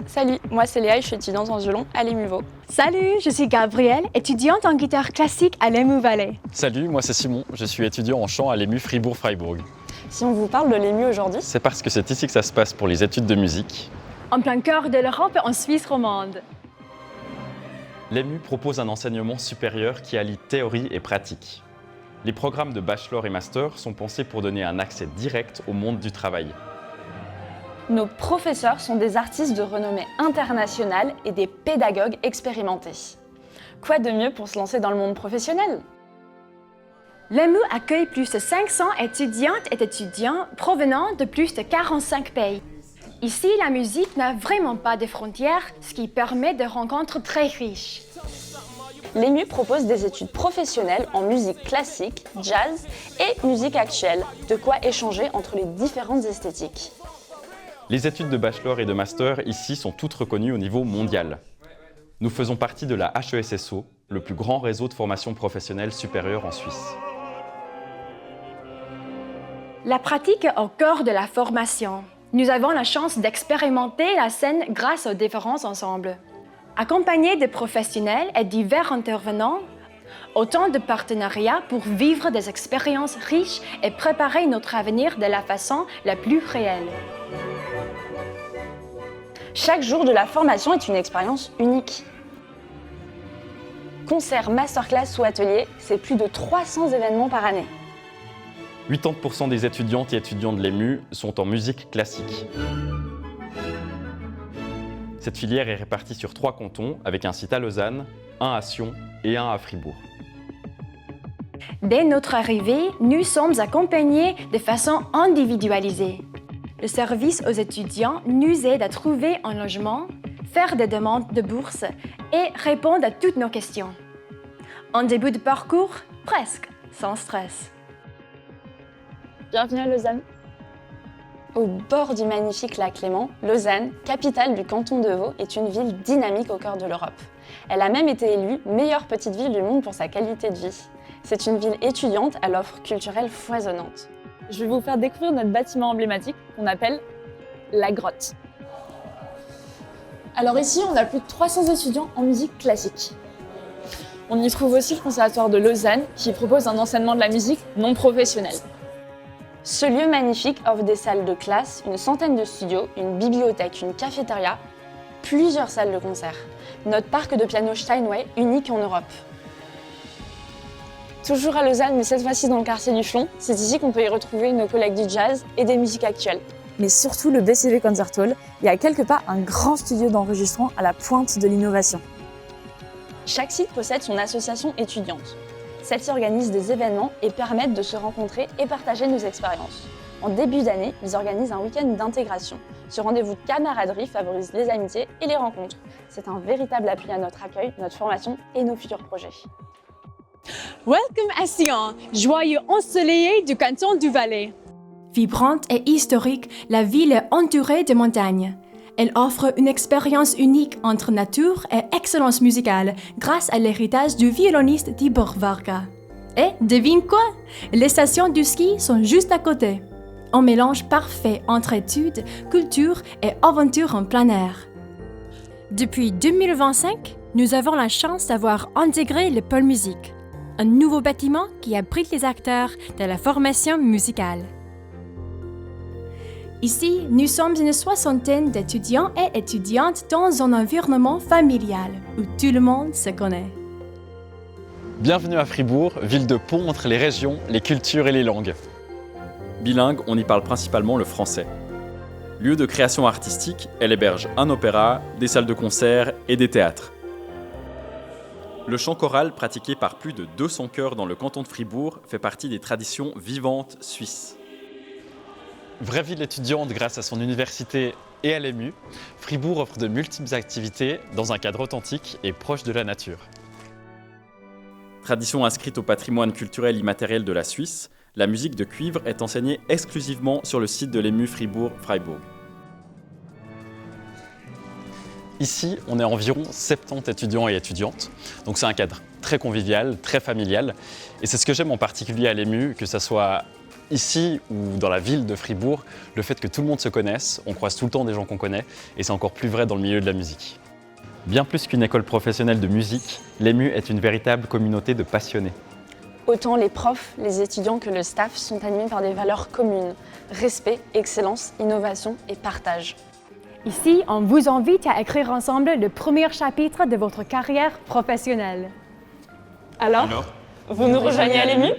Salut, moi c'est Léa et je suis étudiante en violon à l'EMUVO. Salut, je suis Gabrielle, étudiante en guitare classique à l'EMU Valais. Salut, moi c'est Simon, je suis étudiant en chant à l'EMU Fribourg-Freiburg. Si on vous parle de l'EMU aujourd'hui, C'est parce que c'est ici que ça se passe pour les études de musique. En plein cœur de l'Europe, en Suisse romande. L'EMU propose un enseignement supérieur qui allie théorie et pratique. Les programmes de bachelor et master sont pensés pour donner un accès direct au monde du travail. nos professeurs sont des artistes de renommée internationale et des pédagogues expérimentés. Quoi de mieux pour se lancer dans le monde professionnel ? L'EMU accueille plus de 500 étudiantes et étudiants provenant de plus de 45 pays. Ici, la musique n'a vraiment pas de frontières, ce qui permet de rencontres très riches. L'EMU propose des études professionnelles en musique classique, jazz et musique actuelle, de quoi échanger entre les différentes esthétiques. Les études de bachelor et de master ici sont toutes reconnues au niveau mondial. Nous faisons partie de la HESSO, le plus grand réseau de formation professionnelle supérieure en Suisse. La pratique est au cœur de la formation. Nous avons la chance d'expérimenter la scène grâce aux différents ensembles. Accompagnés de professionnels et divers intervenants, autant de partenariats pour vivre des expériences riches et préparer notre avenir de la façon la plus réelle. Chaque jour de la formation est une expérience unique. Concerts, masterclass ou ateliers, c'est plus de 300 événements par année. 80% des étudiantes et étudiants de l'EMU sont en musique classique. Cette filière est répartie sur 3 cantons, avec un site à Lausanne, un à Sion et un à Fribourg. Dès notre arrivée, nous sommes accompagnés de façon individualisée. Le service aux étudiants nous aide à trouver un logement, faire des demandes de bourse et répondre à toutes nos questions. En début de parcours, presque sans stress. Bienvenue à Lausanne. Au bord du magnifique lac Léman, Lausanne, capitale du canton de Vaud, est une ville dynamique au cœur de l'Europe. Elle a même été élue meilleure petite ville du monde pour sa qualité de vie. C'est une ville étudiante à l'offre culturelle foisonnante. Je vais vous faire découvrir notre bâtiment emblématique qu'on appelle la grotte. Alors ici, on a plus de 300 étudiants en musique classique. On y trouve aussi le Conservatoire de Lausanne qui propose un enseignement de la musique non professionnel. Ce lieu magnifique offre des salles de classe, une centaine de studios, une bibliothèque, une cafétéria, plusieurs salles de concert. Notre parc de piano Steinway, unique en Europe. Toujours à Lausanne, mais cette fois-ci dans le quartier du Chlon, c'est ici qu'on peut y retrouver nos collègues du jazz et des musiques actuelles. Mais surtout le BCV Concert Hall, il y a quelque part un grand studio d'enregistrement à la pointe de l'innovation. Chaque site possède son association étudiante. Celles-ci organisent des événements et permettent de se rencontrer et partager nos expériences. En début d'année, ils organisent un week-end d'intégration. Ce rendez-vous de camaraderie favorise les amitiés et les rencontres. C'est un véritable appui à notre accueil, notre formation et nos futurs projets. Welcome à Sion, joyeux ensoleillé du canton du Valais. Vibrante et historique, la ville est entourée de montagnes. Elle offre une expérience unique entre nature et excellence musicale grâce à l'héritage du violoniste Tibor Varga. Et devine quoi? Les stations du ski sont juste à côté. Un mélange parfait entre études, culture et aventure en plein air. Depuis 2025, nous avons la chance d'avoir intégré le pôle musique, un nouveau bâtiment qui abrite les acteurs de la formation musicale. Ici, nous sommes une soixantaine d'étudiants et étudiantes dans un environnement familial où tout le monde se connaît. Bienvenue à Fribourg, ville de pont entre les régions, les cultures et les langues. Bilingue, on y parle principalement le français. Lieu de création artistique, elle héberge un opéra, des salles de concert et des théâtres. Le chant choral, pratiqué par plus de 200 chœurs dans le canton de Fribourg, fait partie des traditions vivantes suisses. Vraie ville étudiante grâce à son université et à l'EMU, Fribourg offre de multiples activités dans un cadre authentique et proche de la nature. Tradition inscrite au patrimoine culturel immatériel de la Suisse, la musique de cuivre est enseignée exclusivement sur le site de l'EMU Fribourg-Freiburg. Ici, on est environ 70 étudiants et étudiantes, donc c'est un cadre très convivial, très familial, et c'est ce que j'aime en particulier à l'EMU, que ce soit ici ou dans la ville de Fribourg, le fait que tout le monde se connaisse, on croise tout le temps des gens qu'on connaît, et c'est encore plus vrai dans le milieu de la musique. Bien plus qu'une école professionnelle de musique, l'EMU est une véritable communauté de passionnés. Autant les profs, les étudiants que le staff sont animés par des valeurs communes. Respect, excellence, innovation et partage. Ici, on vous invite à écrire ensemble le premier chapitre de votre carrière professionnelle. Alors, vous nous rejoignez à l'EMU ?